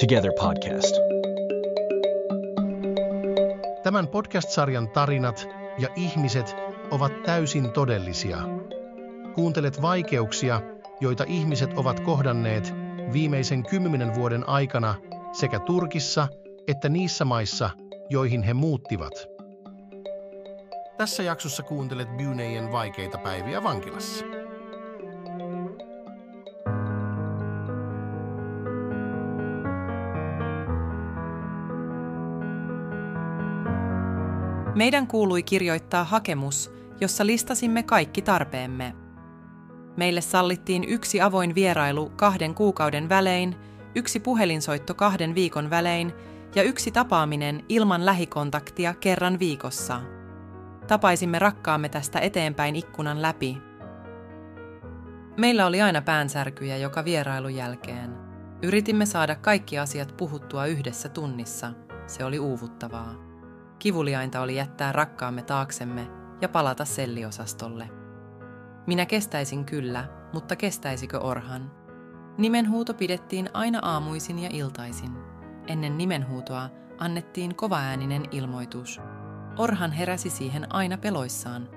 Together podcast. Tämän podcast-sarjan tarinat ja ihmiset ovat täysin todellisia. Kuuntelet vaikeuksia, joita ihmiset ovat kohdanneet viimeisen 10 vuoden aikana sekä Turkissa että niissä maissa, joihin he muuttivat. Tässä jaksossa kuuntelet Büyüneyen vaikeita päiviä vankilassa. Meidän kuului kirjoittaa hakemus, jossa listasimme kaikki tarpeemme. Meille sallittiin 1 avoin vierailu 2 kuukauden välein, 1 puhelinsoitto 2 viikon välein ja 1 tapaaminen ilman lähikontaktia kerran viikossa. Tapaisimme rakkaamme tästä eteenpäin ikkunan läpi. Meillä oli aina päänsärkyjä joka vierailun jälkeen. Yritimme saada kaikki asiat puhuttua 1 tunnissa. Se oli uuvuttavaa. Kivuliainta oli jättää rakkaamme taaksemme ja palata selliosastolle. Minä kestäisin kyllä, mutta kestäisikö Orhan? Nimenhuuto pidettiin aina aamuisin ja iltaisin. Ennen nimenhuutoa annettiin kovaääninen ilmoitus. Orhan heräsi siihen aina peloissaan.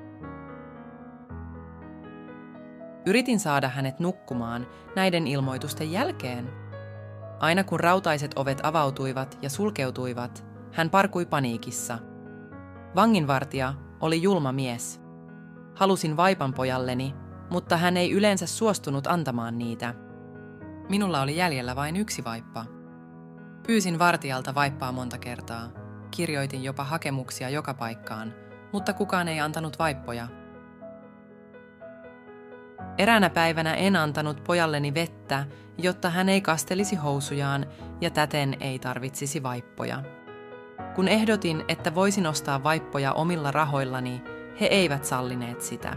Yritin saada hänet nukkumaan näiden ilmoitusten jälkeen. Aina kun rautaiset ovet avautuivat ja sulkeutuivat, hän parkui paniikissa. Vanginvartija oli julma mies. Halusin vaipan pojalleni, mutta hän ei yleensä suostunut antamaan niitä. Minulla oli jäljellä vain 1 vaippa. Pyysin vartijalta vaippaa monta kertaa. Kirjoitin jopa hakemuksia joka paikkaan, mutta kukaan ei antanut vaippoja. Eräänä päivänä en antanut pojalleni vettä, jotta hän ei kastelisi housujaan ja täten ei tarvitsisi vaippoja. Kun ehdotin, että voisin ostaa vaippoja omilla rahoillani, he eivät sallineet sitä.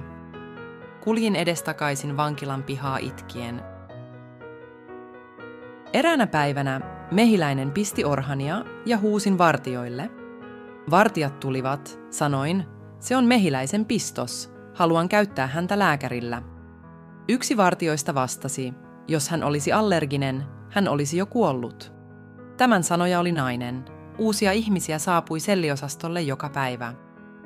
Kuljin edestakaisin vankilan pihaa itkien. Eräänä päivänä mehiläinen pisti Orhania ja huusin vartijoille. Vartijat tulivat, sanoin, se on mehiläisen pistos, haluan käyttää häntä lääkärillä. 1 vartijoista vastasi, jos hän olisi allerginen, hän olisi jo kuollut. Tämän sanoja oli nainen. Uusia ihmisiä saapui selliosastolle joka päivä.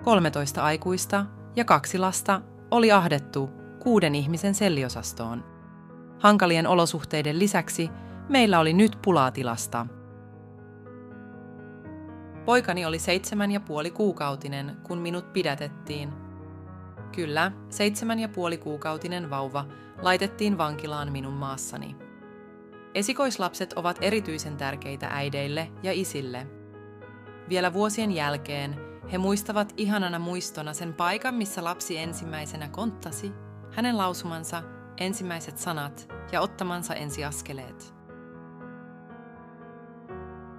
13 aikuista ja 2 lasta oli ahdettu 6 ihmisen selliosastoon. Hankalien olosuhteiden lisäksi meillä oli nyt pulaa tilasta. Poikani oli 7,5-kuukautinen, kun minut pidätettiin. Kyllä, 7,5-kuukautinen vauva laitettiin vankilaan minun maassani. Esikoislapset ovat erityisen tärkeitä äideille ja isille. Vielä vuosien jälkeen he muistavat ihanana muistona sen paikan, missä lapsi ensimmäisenä konttasi, hänen lausumansa ensimmäiset sanat ja ottamansa ensiaskeleet.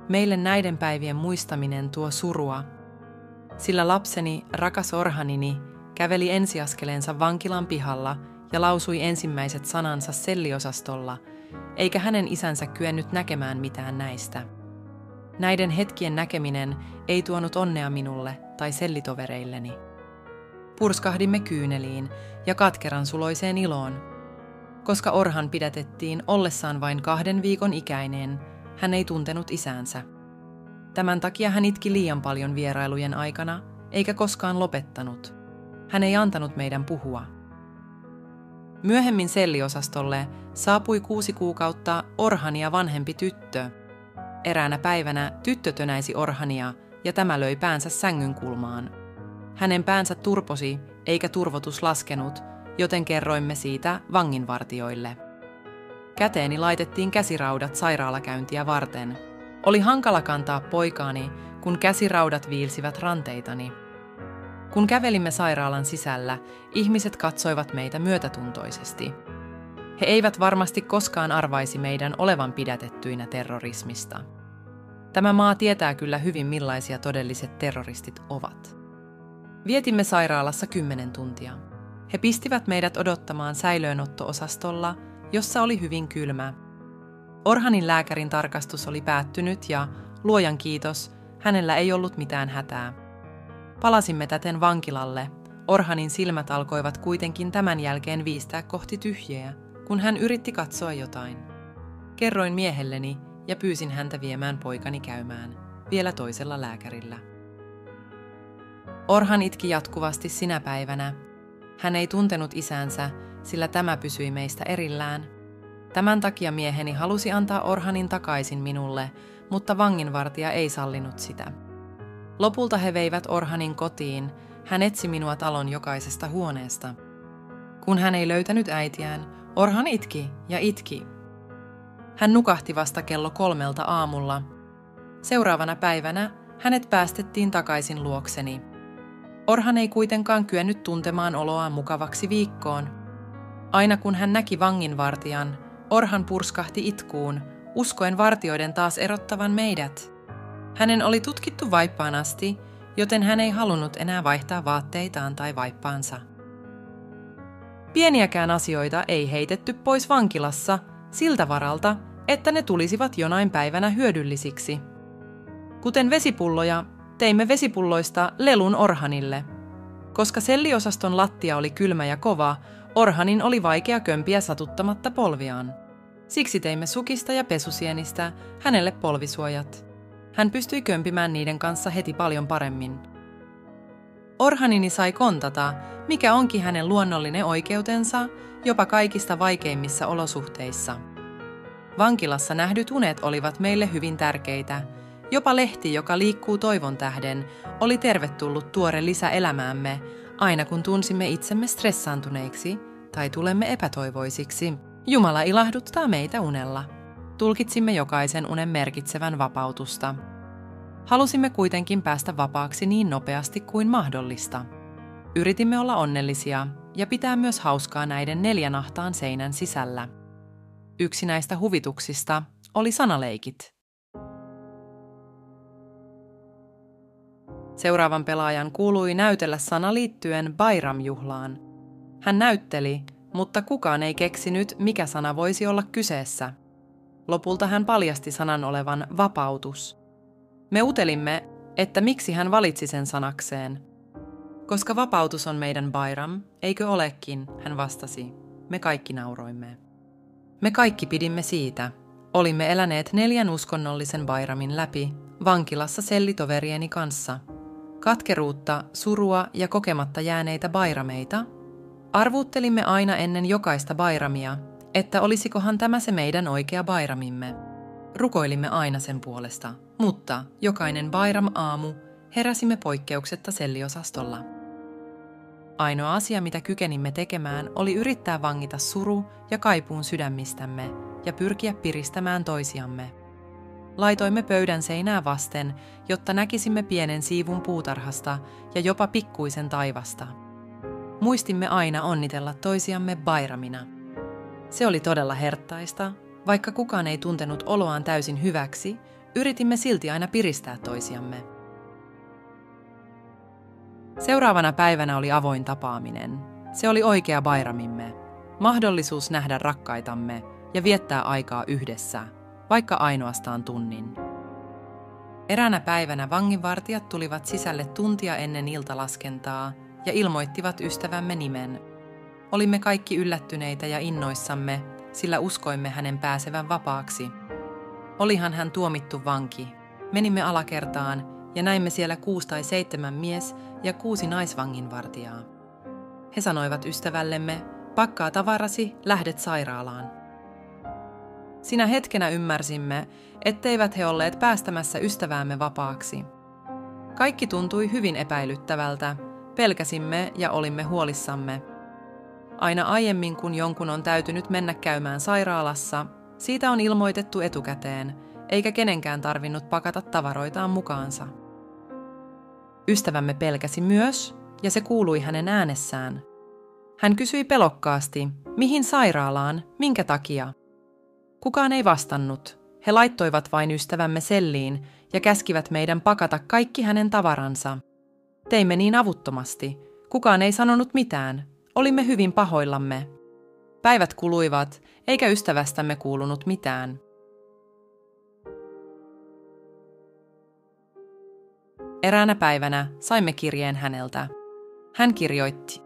Meille näiden päivien muistaminen tuo surua, sillä lapseni, rakas Orhanini, käveli ensiaskeleensa vankilan pihalla ja lausui ensimmäiset sanansa selliosastolla, eikä hänen isänsä kyennyt näkemään mitään näistä. Näiden hetkien näkeminen ei tuonut onnea minulle tai sellitovereilleni. Purskahdimme kyyneliin ja katkeran suloiseen iloon. Koska Orhan pidätettiin ollessaan vain 2 viikon ikäinen, hän ei tuntenut isäänsä. Tämän takia hän itki liian paljon vierailujen aikana, eikä koskaan lopettanut. Hän ei antanut meidän puhua. Myöhemmin selliosastolle saapui 6 kuukautta Orhania vanhempi tyttö. Eräänä päivänä tyttö tönäisi Orhania ja tämä löi päänsä sängyn kulmaan. Hänen päänsä turposi eikä turvotus laskenut, joten kerroimme siitä vanginvartijoille. Käteeni laitettiin käsiraudat sairaalakäyntiä varten. Oli hankala kantaa poikaani, kun käsiraudat viilsivät ranteitani. Kun kävelimme sairaalan sisällä, ihmiset katsoivat meitä myötätuntoisesti. He eivät varmasti koskaan arvaisi meidän olevan pidätettyinä terrorismista. Tämä maa tietää kyllä hyvin, millaisia todelliset terroristit ovat. Vietimme sairaalassa 10 tuntia. He pistivät meidät odottamaan säilöönotto-osastolla, jossa oli hyvin kylmä. Orhanin lääkärin tarkastus oli päättynyt ja, luojan kiitos, hänellä ei ollut mitään hätää. Palasimme täten vankilalle. Orhanin silmät alkoivat kuitenkin tämän jälkeen viistää kohti tyhjiä, kun hän yritti katsoa jotain. Kerroin miehelleni, ja pyysin häntä viemään poikani käymään, vielä toisella lääkärillä. Orhan itki jatkuvasti sinä päivänä. Hän ei tuntenut isänsä, sillä tämä pysyi meistä erillään. Tämän takia mieheni halusi antaa Orhanin takaisin minulle, mutta vanginvartija ei sallinut sitä. Lopulta he veivät Orhanin kotiin. Hän etsi minua talon jokaisesta huoneesta. Kun hän ei löytänyt äitiään, Orhan itki ja itki. Hän nukahti vasta kello 3 aamulla. Seuraavana päivänä hänet päästettiin takaisin luokseni. Orhan ei kuitenkaan kyennyt tuntemaan oloaan mukavaksi viikkoon. Aina kun hän näki vanginvartijan, Orhan purskahti itkuun, uskoen vartijoiden taas erottavan meidät. Hänen oli tutkittu vaippaan asti, joten hän ei halunnut enää vaihtaa vaatteitaan tai vaippaansa. Pieniäkään asioita ei heitetty pois vankilassa siltä varalta, että ne tulisivat jonain päivänä hyödyllisiksi. Kuten vesipulloja, teimme vesipulloista lelun Orhanille. Koska selliosaston lattia oli kylmä ja kova, Orhanin oli vaikea kömpiä satuttamatta polviaan. Siksi teimme sukista ja pesusienistä hänelle polvisuojat. Hän pystyi kömpimään niiden kanssa heti paljon paremmin. Orhanini sai kontata, mikä onkin hänen luonnollinen oikeutensa jopa kaikista vaikeimmissa olosuhteissa. Vankilassa nähdyt unet olivat meille hyvin tärkeitä. Jopa lehti, joka liikkuu toivon tähden, oli tervetullut tuore lisä elämäämme, aina kun tunsimme itsemme stressaantuneiksi tai tulemme epätoivoisiksi. Jumala ilahduttaa meitä unella. Tulkitsimme jokaisen unen merkitsevän vapautusta. Halusimme kuitenkin päästä vapaaksi niin nopeasti kuin mahdollista. Yritimme olla onnellisia ja pitää myös hauskaa näiden 4 ahtaan seinän sisällä. Yksi näistä huvituksista oli sanaleikit. Seuraavan pelaajan kuului näytellä sana liittyen Bayram-juhlaan. Hän näytteli, mutta kukaan ei keksinyt, mikä sana voisi olla kyseessä. Lopulta hän paljasti sanan olevan vapautus. Me utelimme, että miksi hän valitsi sen sanakseen. Koska vapautus on meidän Bayram, eikö olekin, hän vastasi. Me kaikki nauroimme. Me kaikki pidimme siitä. Olimme eläneet 4 uskonnollisen Bayramin läpi, vankilassa sellitoverieni kanssa. Katkeruutta, surua ja kokematta jääneitä bayrameita. Arvuuttelimme aina ennen jokaista bayramia, että olisikohan tämä se meidän oikea bayramimme. Rukoilimme aina sen puolesta, mutta jokainen bayram-aamu heräsimme poikkeuksetta selliosastolla. Ainoa asia, mitä kykenimme tekemään, oli yrittää vangita suru ja kaipuun sydämistämme ja pyrkiä piristämään toisiamme. Laitoimme pöydän seinää vasten, jotta näkisimme pienen siivun puutarhasta ja jopa pikkuisen taivasta. Muistimme aina onnitella toisiamme bayramina. Se oli todella herttaista. Vaikka kukaan ei tuntenut oloaan täysin hyväksi, yritimme silti aina piristää toisiamme. Seuraavana päivänä oli avoin tapaaminen. Se oli oikea bayramimme. Mahdollisuus nähdä rakkaitamme ja viettää aikaa yhdessä, vaikka ainoastaan tunnin. Eräänä päivänä vanginvartijat tulivat sisälle tuntia ennen iltalaskentaa ja ilmoittivat ystävämme nimen. Olimme kaikki yllättyneitä ja innoissamme, sillä uskoimme hänen pääsevän vapaaksi. Olihan hän tuomittu vanki. Menimme alakertaan ja näimme siellä 6 tai 7 mies- ja 6 naisvanginvartijaa. He sanoivat ystävällemme, pakkaa tavarasi, lähdet sairaalaan. Sinä hetkenä ymmärsimme, etteivät he olleet päästämässä ystäväämme vapaaksi. Kaikki tuntui hyvin epäilyttävältä, pelkäsimme ja olimme huolissamme. Aina aiemmin, kun jonkun on täytynyt mennä käymään sairaalassa, siitä on ilmoitettu etukäteen, eikä kenenkään tarvinnut pakata tavaroitaan mukaansa. Ystävämme pelkäsi myös, ja se kuului hänen äänessään. Hän kysyi pelokkaasti, mihin sairaalaan, minkä takia. Kukaan ei vastannut. He laittoivat vain ystävämme selliin ja käskivät meidän pakata kaikki hänen tavaransa. Teimme niin avuttomasti. Kukaan ei sanonut mitään. Olimme hyvin pahoillamme. Päivät kuluivat, eikä ystävästämme kuulunut mitään. Eräänä päivänä saimme kirjeen häneltä. Hän kirjoitti.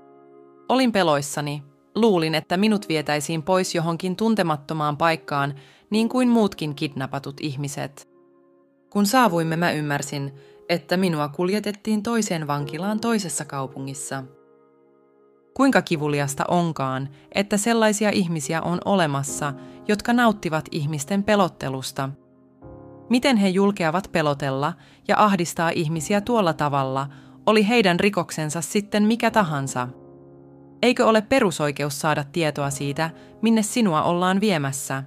Olin peloissani. Luulin, että minut vietäisiin pois johonkin tuntemattomaan paikkaan niin kuin muutkin kidnappatut ihmiset. Kun saavuimme, mä ymmärsin, että minua kuljetettiin toiseen vankilaan toisessa kaupungissa. Kuinka kivuliasta onkaan, että sellaisia ihmisiä on olemassa, jotka nauttivat ihmisten pelottelusta. Miten he julkeavat pelotella ja ahdistaa ihmisiä tuolla tavalla, oli heidän rikoksensa sitten mikä tahansa. Eikö ole perusoikeus saada tietoa siitä, minne sinua ollaan viemässä?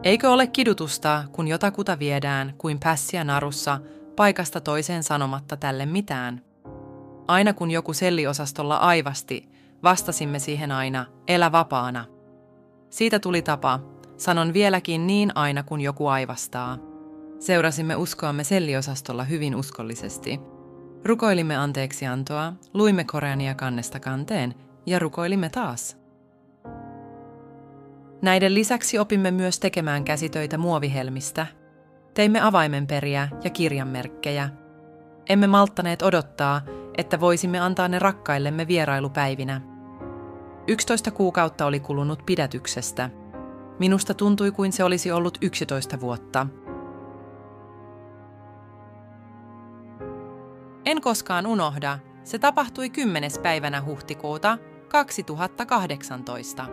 Eikö ole kidutusta, kun jotakuta viedään kuin pässiä narussa paikasta toiseen sanomatta tälle mitään? Aina kun joku selliosastolla aivasti, vastasimme siihen aina, elä vapaana. Siitä tuli tapa, sanon vieläkin niin aina kun joku aivastaa. Seurasimme uskoamme selliosastolla hyvin uskollisesti. Rukoilimme anteeksiantoa, luimme Korania kannesta kanteen ja rukoilimme taas. Näiden lisäksi opimme myös tekemään käsitöitä muovihelmistä. Teimme avaimenperiä ja kirjanmerkkejä. Emme malttaneet odottaa, että voisimme antaa ne rakkaillemme vierailupäivinä. 11 kuukautta oli kulunut pidätyksestä. Minusta tuntui kuin se olisi ollut 11 vuotta. En koskaan unohda, se tapahtui 10. päivänä huhtikuuta 2018.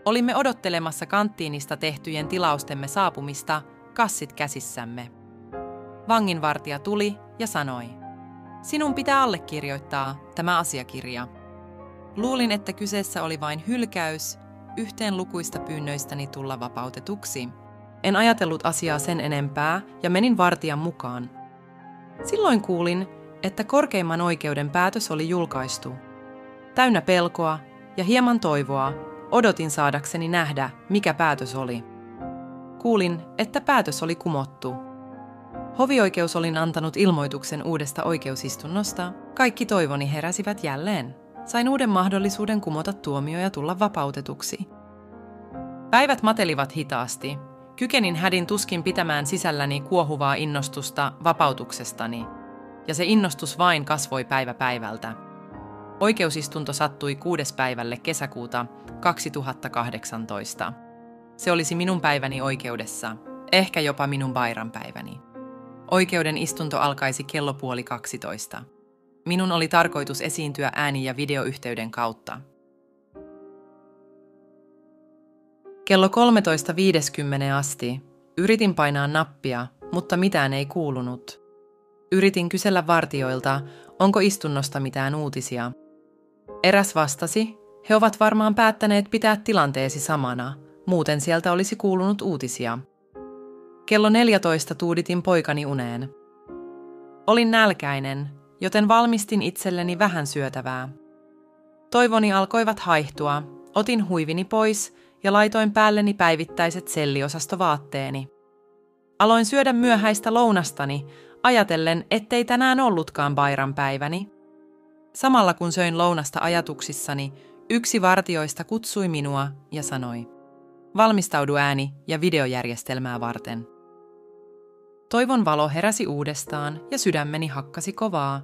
Olimme odottelemassa kanttiinista tehtyjen tilaustemme saapumista, kassit käsissämme. Vanginvartija tuli ja sanoi, sinun pitää allekirjoittaa tämä asiakirja. Luulin, että kyseessä oli vain hylkäys yhteen lukuista pyynnöistäni tulla vapautetuksi. En ajatellut asiaa sen enempää ja menin vartijan mukaan. Silloin kuulin, että korkeimman oikeuden päätös oli julkaistu. Täynnä pelkoa ja hieman toivoa odotin saadakseni nähdä, mikä päätös oli. Kuulin, että päätös oli kumottu. Hovioikeus oli antanut ilmoituksen uudesta oikeusistunnosta. Kaikki toivoni heräsivät jälleen. Sain uuden mahdollisuuden kumota tuomio ja tulla vapautetuksi. Päivät matelivat hitaasti. Kykenin hädin tuskin pitämään sisälläni kuohuvaa innostusta vapautuksestani, ja se innostus vain kasvoi päivä päivältä. Oikeusistunto sattui 6. päivälle kesäkuuta 2018. Se olisi minun päiväni oikeudessa, ehkä jopa minun Bairam-päiväni. Oikeuden istunto alkaisi kello 11:30. Minun oli tarkoitus esiintyä ääni- ja videoyhteyden kautta. Kello 13:50 asti yritin painaa nappia, mutta mitään ei kuulunut. Yritin kysellä vartijoilta, onko istunnosta mitään uutisia. Eräs vastasi, he ovat varmaan päättäneet pitää tilanteesi samana, muuten sieltä olisi kuulunut uutisia. Kello 14 tuuditin poikani uneen. Olin nälkäinen, joten valmistin itselleni vähän syötävää. Toivoni alkoivat haihtua, otin huivini pois ja laitoin päälleni päivittäiset selliosastovaatteeni. Aloin syödä myöhäistä lounastani, ajatellen, ettei tänään ollutkaan Bairam-päiväni. Samalla kun söin lounasta ajatuksissani, yksi vartijoista kutsui minua ja sanoi, valmistaudu ääni- ja videojärjestelmää varten. Toivon valo heräsi uudestaan ja sydämeni hakkasi kovaa.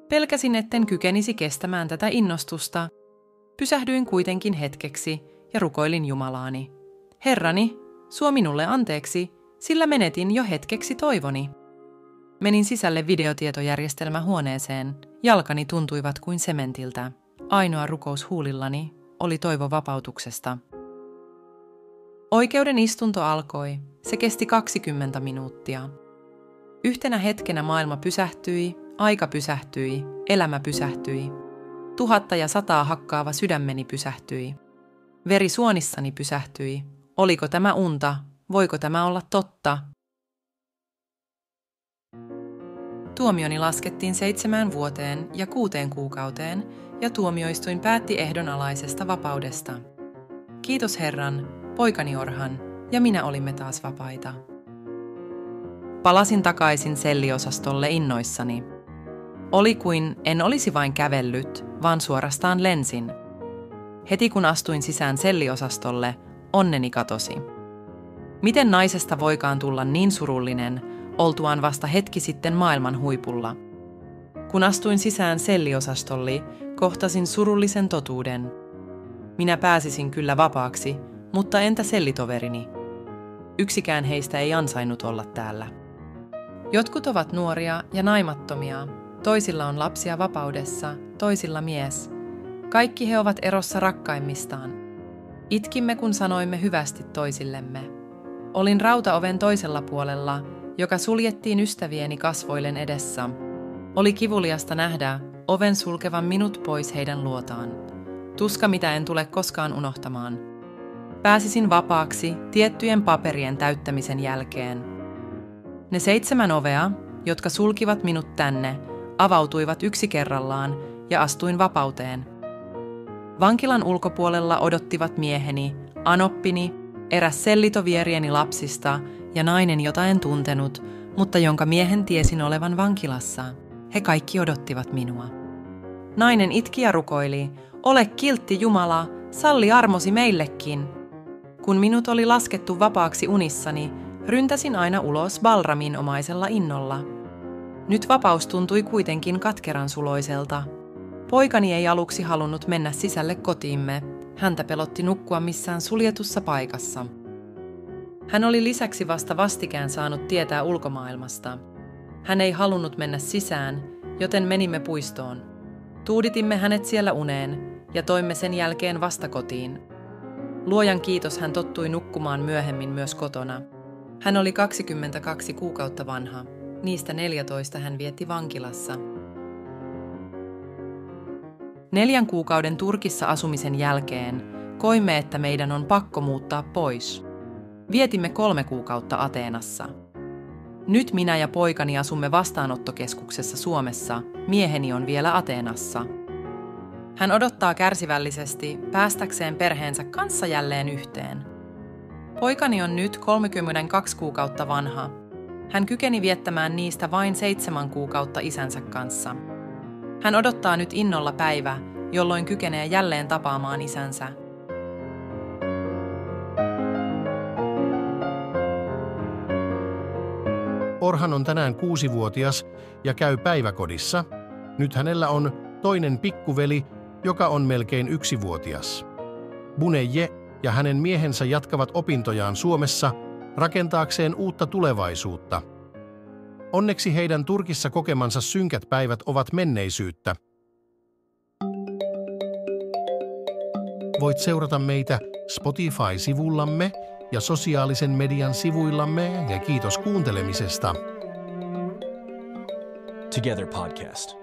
Pelkäsin, etten kykenisi kestämään tätä innostusta. Pysähdyin kuitenkin hetkeksi ja rukoilin Jumalaani. Herrani, suo minulle anteeksi, sillä menetin jo hetkeksi toivoni. Menin sisälle videotietojärjestelmähuoneeseen. Jalkani tuntuivat kuin sementiltä. Ainoa rukous huulillani oli toivo vapautuksesta. Oikeuden istunto alkoi. Se kesti 20 minuuttia. Yhtenä hetkenä maailma pysähtyi, aika pysähtyi, elämä pysähtyi. 1100 hakkaava sydämeni pysähtyi. Veri suonissani pysähtyi. Oliko tämä unta? Voiko tämä olla totta? Tuomioni laskettiin 7 vuoteen ja 6 kuukauteen, ja tuomioistuin päätti ehdonalaisesta vapaudesta. Kiitos Herran, poikani Orhan, ja minä olimme taas vapaita. Palasin takaisin selliosastolle innoissani. Oli kuin en olisi vain kävellyt, vaan suorastaan lensin. Heti kun astuin sisään selliosastolle, onneni katosi. Miten naisesta voikaan tulla niin surullinen, oltuaan vasta hetki sitten maailman huipulla? Kun astuin sisään selliosastolle, kohtasin surullisen totuuden. Minä pääsisin kyllä vapaaksi, mutta entä sellitoverini? yksikään heistä ei ansainnut olla täällä. Jotkut ovat nuoria ja naimattomia, toisilla on lapsia vapaudessa, toisilla mies. Kaikki he ovat erossa rakkaimmistaan. Itkimme, kun sanoimme hyvästi toisillemme. Olin rautaoven toisella puolella, joka suljettiin ystävieni kasvoillen edessä. Oli kivuliasta nähdä oven sulkevan minut pois heidän luotaan. Tuska, mitä en tule koskaan unohtamaan. Pääsisin vapaaksi tiettyjen paperien täyttämisen jälkeen. Ne 7 ovea, jotka sulkivat minut tänne, avautuivat yksi kerrallaan ja astuin vapauteen. Vankilan ulkopuolella odottivat mieheni, anoppini, eräs sellitovierieni lapsista ja nainen, jota en tuntenut, mutta jonka miehen tiesin olevan vankilassa. He kaikki odottivat minua. Nainen itki ja rukoili, ole kiltti Jumala, salli armosi meillekin. Kun minut oli laskettu vapaaksi unissani, ryntäsin aina ulos Balramin omaisella innolla. Nyt vapaus tuntui kuitenkin katkeran suloiselta. Poikani ei aluksi halunnut mennä sisälle kotiimme. Häntä pelotti nukkua missään suljetussa paikassa. Hän oli lisäksi vasta vastikään saanut tietää ulkomaailmasta. Hän ei halunnut mennä sisään, joten menimme puistoon. Tuuditimme hänet siellä uneen ja toimme sen jälkeen vasta kotiin. Luojan kiitos, hän tottui nukkumaan myöhemmin myös kotona. Hän oli 22 kuukautta vanha. Niistä 14 hän vietti vankilassa. 4 kuukauden Turkissa asumisen jälkeen koimme, että meidän on pakko muuttaa pois. Vietimme 3 kuukautta Ateenassa. Nyt minä ja poikani asumme vastaanottokeskuksessa Suomessa, mieheni on vielä Ateenassa. Hän odottaa kärsivällisesti päästäkseen perheensä kanssa jälleen yhteen. Poikani on nyt 32 kuukautta vanha. Hän kykeni viettämään niistä vain 7 kuukautta isänsä kanssa. Hän odottaa nyt innolla päivä, jolloin kykenee jälleen tapaamaan isänsä. Orhan on tänään 6-vuotias ja käy päiväkodissa. Nyt hänellä on toinen pikkuveli, joka on melkein 1-vuotias. Buneye ja hänen miehensä jatkavat opintojaan Suomessa rakentaakseen uutta tulevaisuutta. Onneksi heidän Turkissa kokemansa synkät päivät ovat menneisyyttä. Voit seurata meitä Spotify-sivullamme ja sosiaalisen median sivuillamme ja kiitos kuuntelemisesta. Together Podcast.